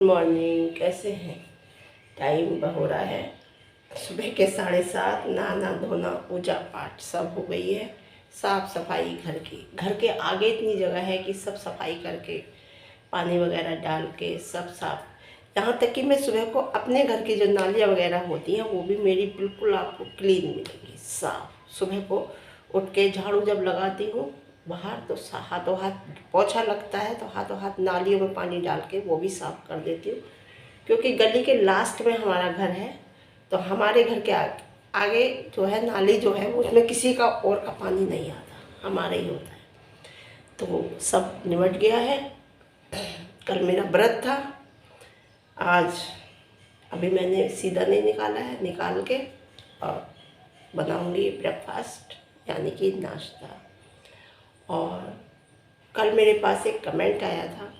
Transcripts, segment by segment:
Morning, कैसे हैं? Time हो रहा है सुबह के 7:30। नहाना धोना पूजा पाठ सब हो गई है। साफ सफाई घर के आगे इतनी जगह है कि सब सफाई करके पानी वगैरह डाल के सब साफ। यहाँ तक कि मैं सुबह को अपने घर की जो नालियाँ वगैरह होती हैं वो भी मेरी बिल्कुल आपको क्लीन मिलेंगी, साफ। सुबह को उठ के झाड़ू जब लगाती हूँ बाहर तो हाथों हाथ पोछा लगता है तो हाथों हाथ नालियों में पानी डाल के वो भी साफ़ कर देती हूँ। क्योंकि गली के लास्ट में हमारा घर है तो हमारे घर के आगे जो है नाली जो है उसमें किसी का और का पानी नहीं आता, हमारा ही होता है। तो सब निमट गया है। कल मेरा व्रत था। आज अभी मैंने सीधा नहीं निकाला है, निकाल के और बनाऊंगी ब्रेकफास्ट यानी कि नाश्ता। और कल मेरे पास एक कमेंट आया था,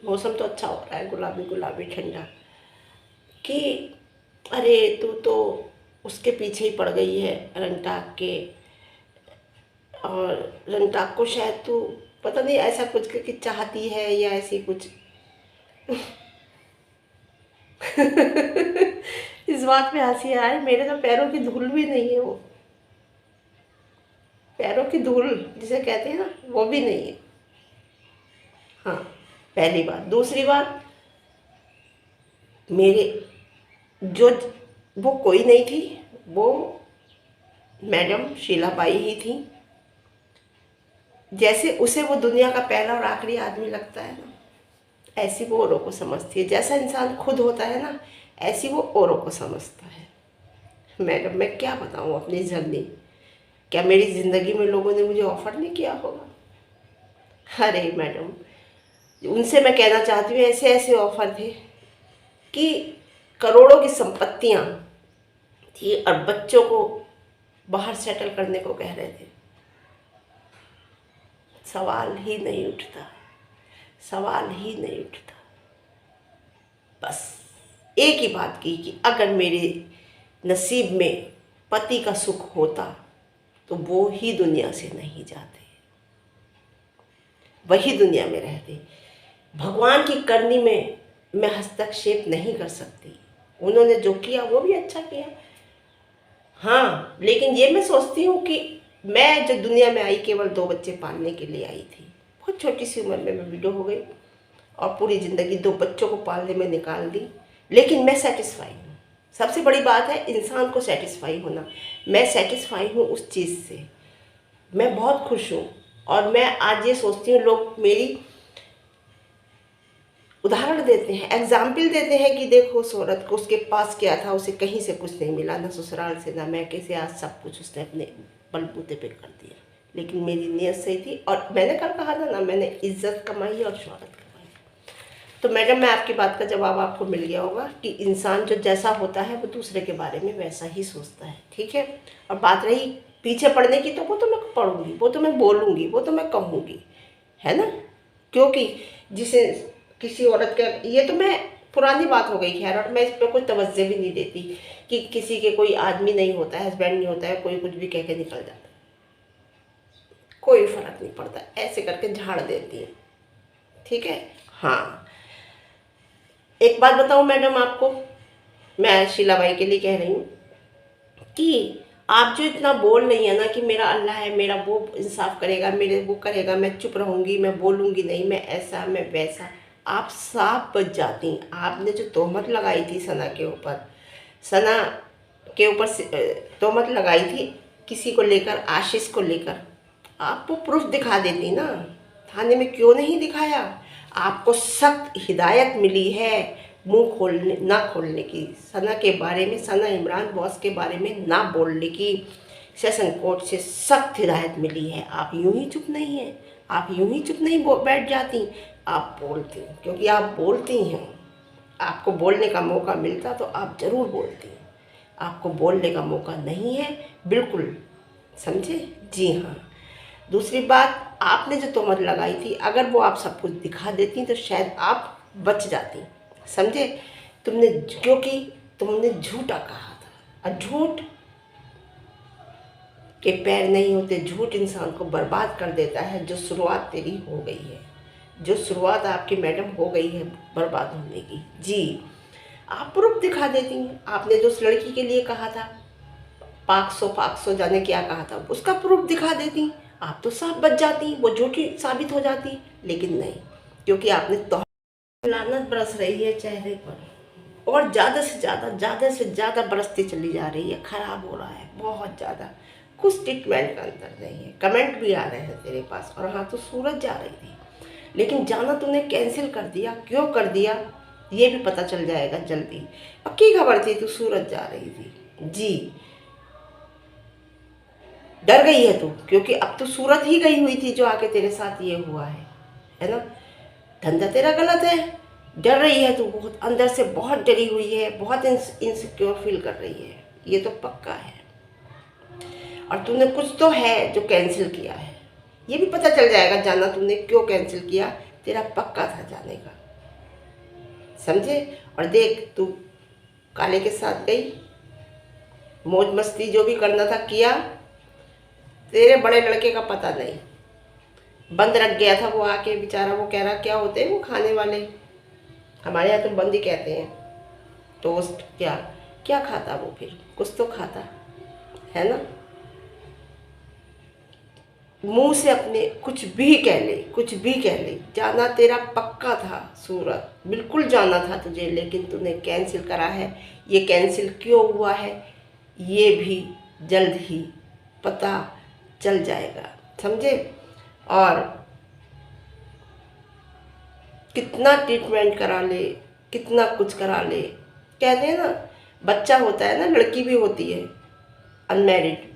मौसम तो अच्छा हो रहा है, गुलाबी गुलाबी ठंडा, कि अरे तू तो उसके पीछे ही पड़ गई है रंगटाक के, और रंगटाक को शायद तू पता नहीं ऐसा कुछ कि चाहती है या ऐसी कुछ। इस बात पे हंसी आ रही, मेरे तो पैरों की धूल भी नहीं है, वो पैरों की धूल जिसे कहते हैं ना वो भी नहीं है। हाँ, पहली बात। दूसरी बात, मेरे जो वो कोई नहीं थी, वो मैडम शीलाबाई ही थी। जैसे उसे वो दुनिया का पहला और आखिरी आदमी लगता है ना, ऐसी वो औरों को समझती है। जैसा इंसान खुद होता है ना, ऐसी वो औरों को समझता है। मैडम, मैं क्या बताऊँ अपनी जर्नी। क्या मेरी ज़िंदगी में लोगों ने मुझे ऑफ़र नहीं किया होगा? अरे मैडम, उनसे मैं कहना चाहती हूँ, ऐसे ऐसे ऑफ़र थे कि करोड़ों की संपत्तियाँ थी और बच्चों को बाहर सेटल करने को कह रहे थे। सवाल ही नहीं उठता, सवाल ही नहीं उठता। बस एक ही बात की कि अगर मेरे नसीब में पति का सुख होता तो वो ही दुनिया से नहीं जाते, वही दुनिया में रहते। भगवान की करनी में मैं हस्तक्षेप नहीं कर सकती। उन्होंने जो किया वो भी अच्छा किया। हाँ, लेकिन ये मैं सोचती हूँ कि मैं जो दुनिया में आई केवल 2 बच्चे पालने के लिए आई थी। बहुत छोटी सी उम्र में मैं विडो हो गई और पूरी ज़िंदगी 2 बच्चों को पालने में निकाल दी। लेकिन मैं सेटिस्फाई हूँ। सबसे बड़ी बात है इंसान को सेटिस्फाई होना। मैं सेटिस्फाई हूँ उस चीज़ से, मैं बहुत खुश हूँ। और मैं आज ये सोचती हूँ, लोग मेरी उदाहरण देते हैं, एग्जाम्पल देते हैं कि देखो उस औरत को, उसके पास क्या था, उसे कहीं से कुछ नहीं मिला, ना ससुराल से ना मैं कैसे, आज सब कुछ उसने अपने बलबूते पे कर दिया। लेकिन मेरी नीयत सही थी और मैंने कल कहा था ना, मैंने इज्जत कमाई और शोहरत कमाई। तो मैडम, मैं आपकी बात का जवाब आपको मिल गया होगा कि इंसान जो जैसा होता है वो दूसरे के बारे में वैसा ही सोचता है, ठीक है। और बात रही पीछे पड़ने की, तो वो तो मैं पढ़ूंगी, वो तो मैं बोलूँगी, वो तो मैं कहूँगी, है ना। क्योंकि जिसे किसी औरत का, ये तो मैं पुरानी बात हो गई खैर, और मैं इस पर कोई तवज्जो भी नहीं देती कि किसी के कोई आदमी नहीं होता है, हस्बैंड नहीं होता है, कोई कुछ भी कह के निकल जाता है, कोई फर्क नहीं पड़ता, ऐसे करके झाड़ देती है, ठीक है। हाँ, एक बात बताऊँ मैडम आपको, मैं शीलाबाई के लिए कह रही हूँ कि आप जो इतना बोल रही है ना कि मेरा अल्लाह है, मेरा वो इंसाफ करेगा, मेरे वो करेगा, मैं चुप रहूँगी, मैं बोलूँगी नहीं, मैं ऐसा मैं वैसा, आप साफ बच जाती। आपने जो तोहमत लगाई थी सना के ऊपर, सना के ऊपर तोहमत लगाई थी किसी को लेकर, आशीष को लेकर, आप वो प्रूफ दिखा देती ना, थाने में क्यों नहीं दिखाया? आपको सख्त हिदायत मिली है मुंह खोलने ना खोलने की, सना के बारे में, सना इमरान बॉस के बारे में ना बोलने की। सेशन कोर्ट से सख्त हिदायत मिली है। आप यूं ही चुप नहीं हैं, आप यूं ही चुप नहीं बैठ जाती, आप बोलती हैं। क्योंकि आप बोलती हैं, आपको बोलने का मौका मिलता तो आप ज़रूर बोलती हैं। आपको बोलने का मौका नहीं है, बिल्कुल, समझे? जी हाँ। दूसरी बात, आपने जो तोहमत लगाई थी, अगर वो आप सब कुछ दिखा देती तो शायद आप बच जाती, समझे। तुमने, क्योंकि तुमने झूठा कहा था, और झूठ के पैर नहीं होते, झूठ इंसान को बर्बाद कर देता है। जो शुरुआत तेरी हो गई है, जो शुरुआत आपकी मैडम हो गई है बर्बाद होने की। जी, आप प्रूफ दिखा देती हैं। आपने जो उस लड़की के लिए कहा था पाक सो जाने क्या कहा था, उसका प्रूफ दिखा देती, आप तो साफ बच जाती, वो झूठी साबित हो जाती। लेकिन नहीं, क्योंकि आपने तो लानत बरस रही है चेहरे पर, और ज़्यादा से ज़्यादा बरसती चली जा रही है, ख़राब हो रहा है बहुत ज़्यादा। कुछ ट्रीटमेंट का अंतर नहीं है। कमेंट भी आ रहे हैं तेरे पास, और हाँ तो सूरत जा रही थी, लेकिन जाना तूने कैंसिल कर दिया। क्यों कर दिया ये भी पता चल जाएगा जल्दी। पक्की खबर थी तू सूरत जा रही थी। जी, डर गई है तू, क्योंकि अब तो सूरत ही गई हुई थी जो आके तेरे साथ ये हुआ है ना। धंधा तेरा गलत है। डर रही है तू, बहुत अंदर से बहुत डरी हुई है, बहुत इनसिक्योर फील कर रही है, ये तो पक्का है। और तूने कुछ तो है जो कैंसिल किया है, ये भी पता चल जाएगा जाना तूने क्यों कैंसिल किया। तेरा पक्का था जाने का, समझे। और देख, तू काले के साथ गई, मौज मस्ती जो भी करना था किया। तेरे बड़े लड़के का पता नहीं, बंद रख गया था वो आके बेचारा। वो कह रहा क्या होते हैं वो खाने वाले, हमारे यहाँ तो बंद ही कहते हैं, टोस्ट क्या क्या खाता वो, फिर कुछ तो खाता है ना। मुंह से अपने कुछ भी कह ले, कुछ भी कह ले। जाना तेरा पक्का था सूरत, बिल्कुल जाना था तुझे, लेकिन तूने कैंसिल करा है। ये कैंसिल क्यों हुआ है ये भी जल्द ही पता चल जाएगा, समझे। और कितना ट्रीटमेंट करा ले, कितना कुछ करा ले, कहते हैं ना बच्चा होता है ना, लड़की भी होती है अनमैरिड,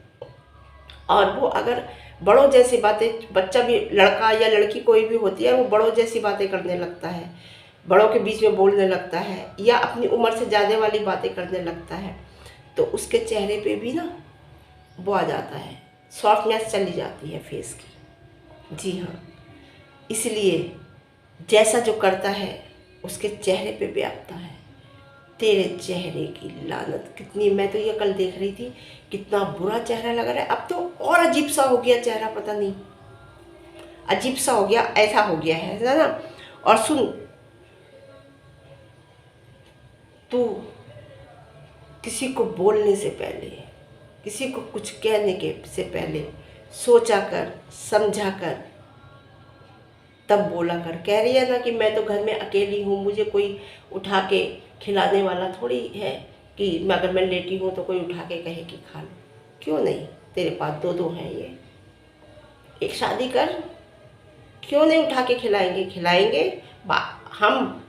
और वो अगर बड़ों जैसी बातें, बच्चा भी लड़का या लड़की कोई भी होती है, वो बड़ों जैसी बातें करने लगता है, बड़ों के बीच में बोलने लगता है, या अपनी उम्र से ज़्यादा वाली बातें करने लगता है, तो उसके चेहरे पे भी ना वो आ जाता है, सॉफ्टनेस चली जाती है फेस की। जी हाँ, इसलिए जैसा जो करता है उसके चेहरे पे भी आता है। तेरे चेहरे की लानत कितनी, मैं तो ये कल देख रही थी, कितना बुरा चेहरा लग रहा है। अब तो और अजीब सा हो गया चेहरा, पता नहीं अजीब सा हो गया, ऐसा हो गया है ना। और सुन, तू किसी को बोलने से पहले, किसी को कुछ कहने के से पहले सोचा कर, समझा कर तब बोला कर। कह रही है ना कि मैं तो घर में अकेली हूँ, मुझे कोई उठा के खिलाने वाला थोड़ी है कि अगर मैं लेटी हूँ तो कोई उठा के कहे कि खा लो। क्यों नहीं, तेरे पास दो दो हैं ये, एक शादी कर, क्यों नहीं उठा के खिलाएंगे, खिलाएंगे।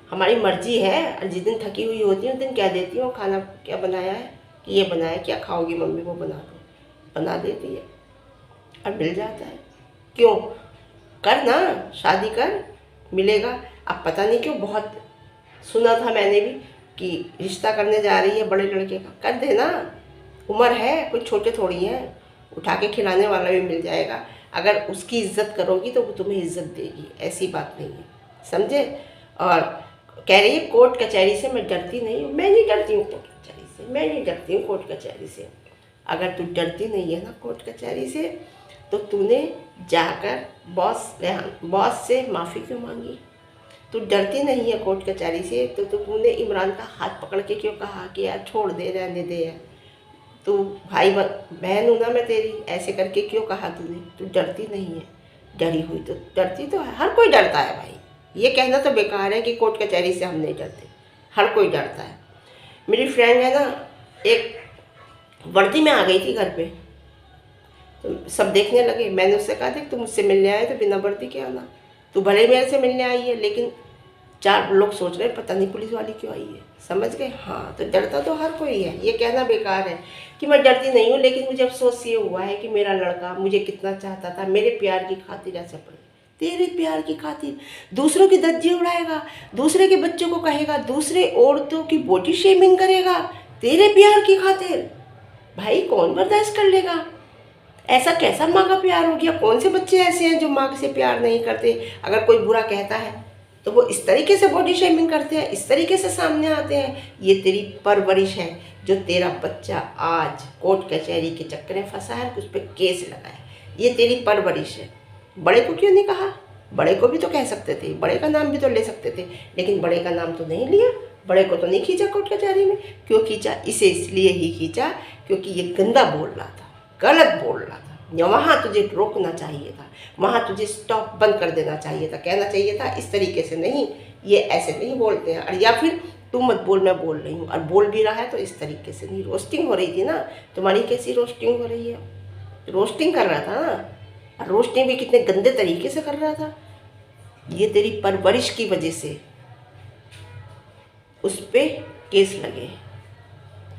हमारी मर्जी है। और जिस दिन थकी हुई होती हूँ उस दिन कह देती हूँ खाना क्या बनाया है, कि ये बनाया, क्या खाओगी मम्मी, वो बना दो, बना देती है और मिल जाता है। क्यों, कर ना, शादी कर, मिलेगा। अब पता नहीं क्यों बहुत सुना था मैंने भी कि रिश्ता करने जा रही है बड़े लड़के का, कर देना, उम्र है, कोई छोटे थोड़ी हैं, उठा के खिलाने वाला भी मिल जाएगा। अगर उसकी इज्जत करोगी तो वो तुम्हें इज्जत देगी, ऐसी बात नहीं है, समझे। और कह रही है कोर्ट कचहरी से मैं डरती नहीं हूँ। मैं नहीं डरती हूँ कोर्ट कचहरी से, मैं नहीं डरती हूँ कोर्ट कचहरी से। अगर तू डरती नहीं है ना कोर्ट कचहरी से, तो तूने जाकर बॉस से माफ़ी क्यों मांगी। तू डरती नहीं है कोर्ट कचहरी से, तो तूने इमरान का हाथ पकड़ के क्यों कहा कि यार छोड़ दे, रहने दे यार, तू भाई बहन हूँ ना मैं तेरी, ऐसे करके क्यों कहा तूने। तू डरती नहीं है, डरी हुई तो डरती तो है, हर कोई डरता है भाई। ये कहना तो बेकार है कि कोर्ट कचहरी से हम नहीं डरते, हर कोई डरता है। मेरी फ्रेंड है ना, एक वर्दी में आ गई थी घर पे, तो सब देखने लगे। मैंने उससे कहा देख तू मुझसे मिलने आए तो बिना वर्दी के आना, तू भले मेरे से मिलने आई है, लेकिन चार लोग सोच रहे हैं पता नहीं पुलिस वाली क्यों आई है, समझ गए। हाँ, तो डरता तो हर कोई है, ये कहना बेकार है कि मैं डरती नहीं हूँ। लेकिन मुझे अफसोस ये हुआ है कि मेरा लड़का मुझे कितना चाहता था, मेरे प्यार की खातिर ऐसा पड़े, तेरे प्यार की खातिर दूसरों की धज्जी उड़ाएगा, दूसरे के बच्चों को कहेगा, दूसरे औरतों की बॉडी शेमिंग करेगा तेरे प्यार की खातिर। भाई कौन बर्दाश्त कर लेगा, ऐसा कैसा माँ का प्यार हो गया। कौन से बच्चे ऐसे हैं जो माँ से प्यार नहीं करते। अगर कोई बुरा कहता है तो वो इस तरीके से बॉडी शेमिंग करते हैं, इस तरीके से सामने आते हैं। ये तेरी परवरिश है जो तेरा बच्चा आज कोर्ट कचहरी के चक्कर में फंसा है, उस पर केस लगा है, ये तेरी परवरिश है। बड़े को क्यों नहीं कहा बड़े को भी तो कह सकते थे, बड़े का नाम भी तो ले सकते थे, लेकिन बड़े का नाम तो नहीं लिया। बड़े को तो नहीं खींचा कोर्ट कचहरी में। क्यों खींचा? इसे इसलिए ही खींचा क्योंकि ये गंदा बोल रहा था, गलत बोल रहा था। या वहाँ तुझे रोकना चाहिए था, वहाँ तुझे स्टॉप बंद कर देना चाहिए था, कहना चाहिए था इस तरीके से नहीं, ये ऐसे नहीं बोलते हैं। और या फिर तू मत बोल, मैं बोल रही हूँ, और बोल भी रहा है तो इस तरीके से नहीं। रोस्टिंग हो रही थी ना तुम्हारी। कैसी रोस्टिंग हो रही है? रोस्टिंग कर रहा था ना, और रोस्टिंग भी कितने गंदे तरीके से कर रहा था। ये तेरी परवरिश की वजह से उस पर केस लगे,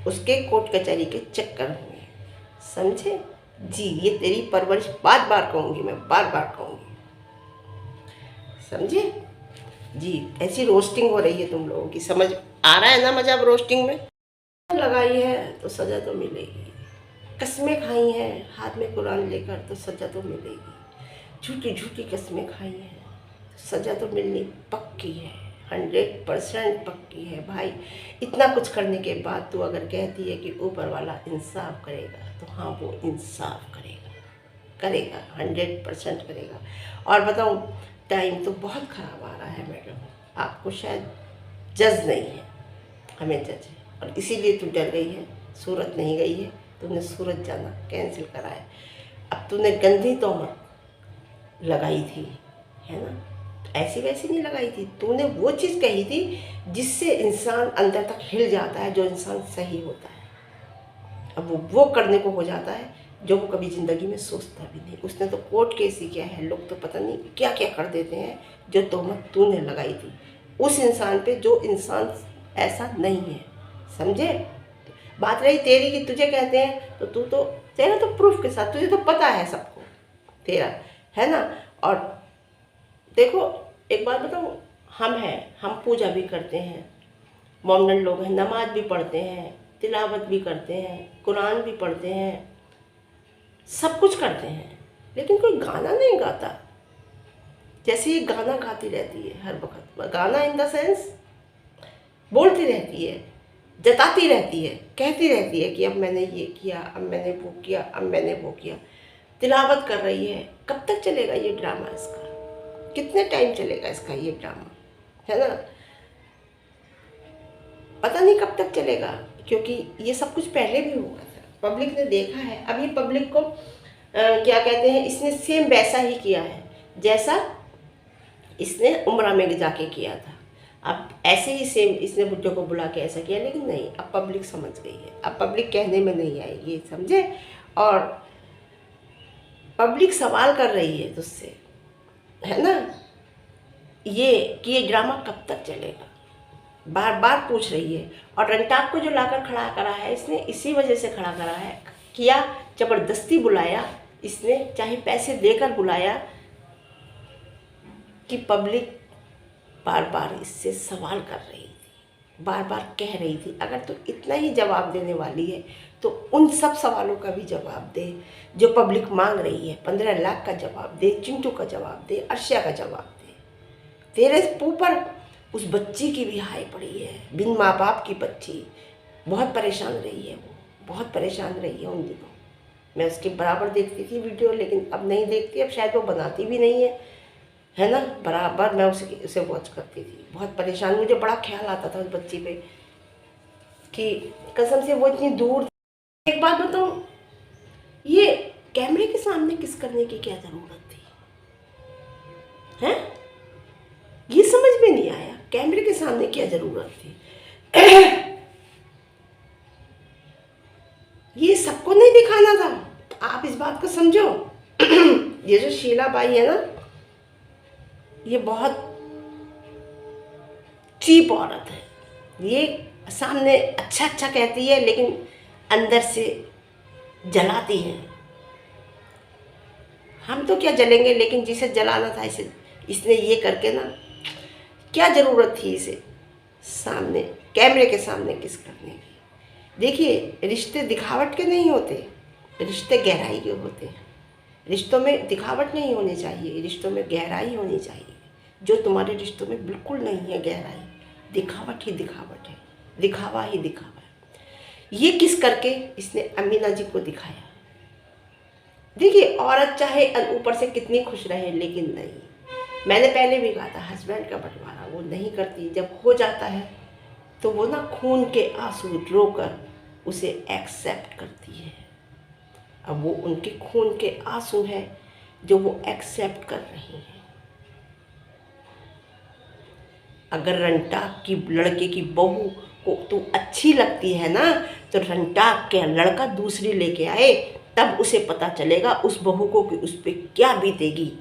उसके कोर्ट कचहरी के चक्कर हुए, समझे जी? ये तेरी परवरिश, बार बार कहूँगी मैं, बार बार कहूँगी, समझे जी? ऐसी रोस्टिंग हो रही है तुम लोगों की। समझ आ रहा है ना मजा अब रोस्टिंग में? लगाई है तो सज़ा तो मिलेगी। कस्में खाई हैं हाथ में कुरान लेकर तो सज़ा तो मिलेगी। झूठी झूठी कस्में खाई हैं तो सज़ा तो मिलनी पक्की है, 100% पक्की है भाई। इतना कुछ करने के बाद तू अगर कहती है कि ऊपर वाला इंसाफ करेगा, तो हाँ वो इंसाफ करेगा 100% करेगा। और बताऊँ, टाइम तो बहुत ख़राब आ रहा है मैडम। आपको शायद जज नहीं है, हमें जज है, और इसीलिए तू डर गई है, सूरत नहीं गई है। तूने सूरत जाना कैंसिल करा है। अब तूने गंदी तोहमत लगाई थी, है ना? ऐसी वैसी नहीं लगाई थी, तूने वो चीज़ कही थी जिससे इंसान अंदर तक हिल जाता है, जो इंसान सही होता है। अब वो करने को हो जाता है जो वो कभी ज़िंदगी में सोचता भी नहीं। उसने तो कोर्ट केस ही किया है, लोग तो पता नहीं क्या क्या कर देते हैं। जो तोहमत तूने लगाई थी उस इंसान पे, जो इंसान ऐसा नहीं है, समझे? बात रही तेरी कि तुझे कहते हैं, तो तू तो, तेरा तो प्रूफ के साथ, तुझे तो पता है सबको तेरा, है ना? और देखो एक बात बताऊँ, हम हैं, हम पूजा भी करते हैं, मोमडन लोग हैं, नमाज भी पढ़ते हैं, तिलावत भी करते हैं, कुरान भी पढ़ते हैं, सब कुछ करते हैं, लेकिन कोई गाना नहीं गाता। जैसे ये गाना गाती रहती है हर वक्त, गाना इन द सेंस बोलती रहती है, जताती रहती है, कहती रहती है कि अब मैंने ये किया, अब मैंने वो किया, अब मैंने वो किया। तिलावत कर रही है। कब तक चलेगा ये ड्रामा इसका? कितने टाइम चलेगा इसका ये ड्रामा, है ना? पता नहीं कब तक चलेगा, क्योंकि ये सब कुछ पहले भी हुआ था, पब्लिक ने देखा है। अब ये पब्लिक को क्या कहते हैं, इसने सेम वैसा ही किया है जैसा इसने उम्रा में जाके किया था। अब ऐसे ही सेम इसने बुड्ढे को बुला के ऐसा किया, लेकिन नहीं, अब पब्लिक समझ गई है। अब पब्लिक कहने में नहीं आएगी, समझे? और पब्लिक सवाल कर रही है तुझसे, है ना, ये कि ये ड्रामा कब तक चलेगा, बार बार पूछ रही है। और रंटाक को जो लाकर खड़ा करा है इसने, इसी वजह से खड़ा करा है, किया, ज़बरदस्ती बुलाया इसने, चाहे पैसे देकर बुलाया, कि पब्लिक बार बार इससे सवाल कर रही थी, बार बार कह रही थी अगर तो इतना ही जवाब देने वाली है तो उन सब सवालों का भी जवाब दे जो पब्लिक मांग रही है। 15 लाख का जवाब दे, चिंटू का जवाब दे, अर्शिया का जवाब दे। तेरे ऊपर उस बच्ची की भी हाय पड़ी है, बिन माँ बाप की बच्ची, बहुत परेशान रही है, वो बहुत परेशान रही है उन दिनों। मैं उसके बराबर देखती थी वीडियो, लेकिन अब नहीं देखती, अब शायद वो बनाती भी नहीं है ना? बराबर मैं उसे वॉच करती थी, बहुत परेशान, मुझे बड़ा ख्याल आता था उस बच्ची पे कि कसम से वो इतनी दूर। एक बात बताऊँ, ये कैमरे के सामने किस करने की क्या ज़रूरत थी, हैं? ये समझ में नहीं आया, कैमरे के सामने क्या ज़रूरत थी। ये सबको नहीं दिखाना था, आप इस बात को समझो। ये जो शीला बाई है ना, ये बहुत चीप औरत है। ये सामने अच्छा अच्छा कहती है, लेकिन अंदर से जलाती है। हम तो क्या जलेंगे, लेकिन जिसे जलाना था इसे, इसने ये करके ना, क्या ज़रूरत थी इसे सामने कैमरे के सामने किस करने की। देखिए, रिश्ते दिखावट के नहीं होते, रिश्ते गहराई के होते हैं। रिश्तों में दिखावट नहीं होनी चाहिए, रिश्तों में गहराई होनी चाहिए। जो तुम्हारे रिश्तों में बिल्कुल नहीं है गहराई, दिखावट ही दिखावट है, दिखावा ही दिखावा है। ये किस करके इसने अमीना जी को दिखाया। देखिए, औरत चाहे ऊपर से कितनी खुश रहे, लेकिन नहीं, मैंने पहले भी कहा था हस्बैंड का बंटवारा वो नहीं करती, जब हो जाता है तो वो ना खून के आंसू रोकर उसे एक्सेप्ट करती है। अब वो उनके खून के आंसू हैं जो वो एक्सेप्ट कर रही हैं। अगर रंटाक की लड़के की बहू को तू अच्छी लगती है ना, तो रंटाक के लड़का दूसरी लेके आए, तब उसे पता चलेगा उस बहू को कि उस पर क्या बीतेगी।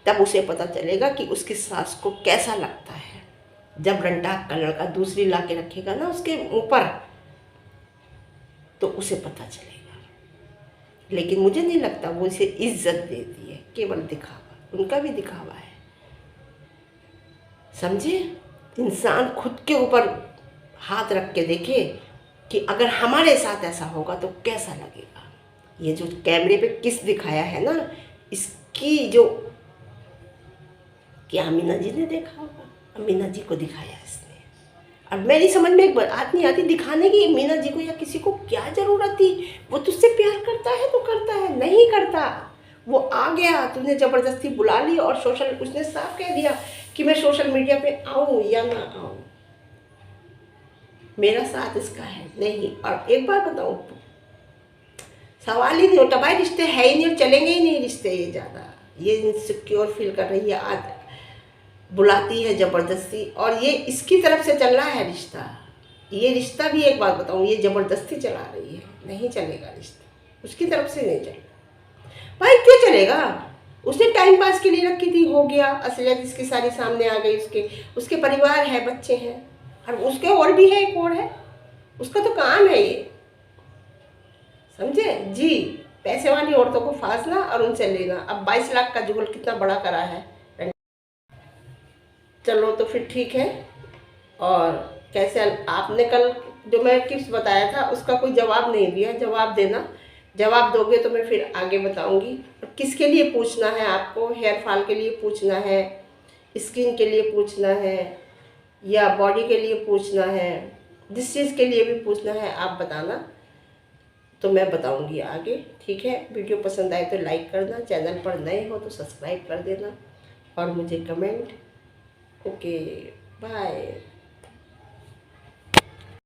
तब उसे पता चलेगा कि उसकी सास को कैसा लगता है। जब रंटाक का लड़का दूसरी ला के रखेगा ना उसके ऊपर, तो उसे पता चलेगा। लेकिन मुझे नहीं लगता वो इसे इज्जत देती है, केवल दिखावा, उनका भी दिखावा है। समझे? इंसान खुद के ऊपर हाथ रख के देखे कि अगर हमारे साथ ऐसा होगा तो कैसा लगेगा। ये जो कैमरे पे किस दिखाया है ना, इसकी जो क्या अमीना जी ने देखा होगा, अमीना जी को दिखाया इसने। अब मेरी समझ में एक बात नहीं आती दिखाने की, मीना जी को या किसी को क्या ज़रूरत थी। वो तुझसे प्यार करता है तो करता है, नहीं करता वो आ गया, तूने ज़बरदस्ती बुला ली और सोशल, उसने साफ कह दिया कि मैं सोशल मीडिया पे आऊँ या ना आऊँ, मेरा साथ इसका है नहीं। और एक बार बताऊँ, सवाल ही नहीं उठता भाई, रिश्ते है ही नहीं और चलेंगे ही नहीं रिश्ते। ये ज़्यादा ये इनसिक्योर फील कर रही है, आज बुलाती है ज़बरदस्ती, और ये इसकी तरफ से चल रहा है रिश्ता। ये रिश्ता भी एक बात बताऊँ, ये ज़बरदस्ती चला रही है, नहीं चलेगा रिश्ता, उसकी तरफ से नहीं चलेगा भाई। क्यों चलेगा? उसने टाइम पास के लिए रखी थी, हो गया, असलियत इसकी सारी सामने आ गई। उसके परिवार है, बच्चे हैं, और उसके और भी है, एक और है, उसका तो काम है ये। समझे जी? पैसे वाली औरतों को फांसना और उनसे लेना। अब 22 लाख का जुगल कितना बड़ा करा है। चलो तो फिर ठीक है। और कैसे आपने कल जो मैं टिप्स बताया था उसका कोई जवाब नहीं दिया, जवाब देना। जवाब दोगे तो मैं फिर आगे बताऊंगी। किसके लिए पूछना है आपको? हेयर फॉल के लिए पूछना है, स्किन के लिए पूछना है, या बॉडी के लिए पूछना है, जिस चीज़ के लिए भी पूछना है आप बताना, तो मैं बताऊंगी आगे। ठीक है? वीडियो पसंद आए तो लाइक करना, चैनल पर नए हो तो सब्सक्राइब कर देना और मुझे कमेंट। Okay, bye.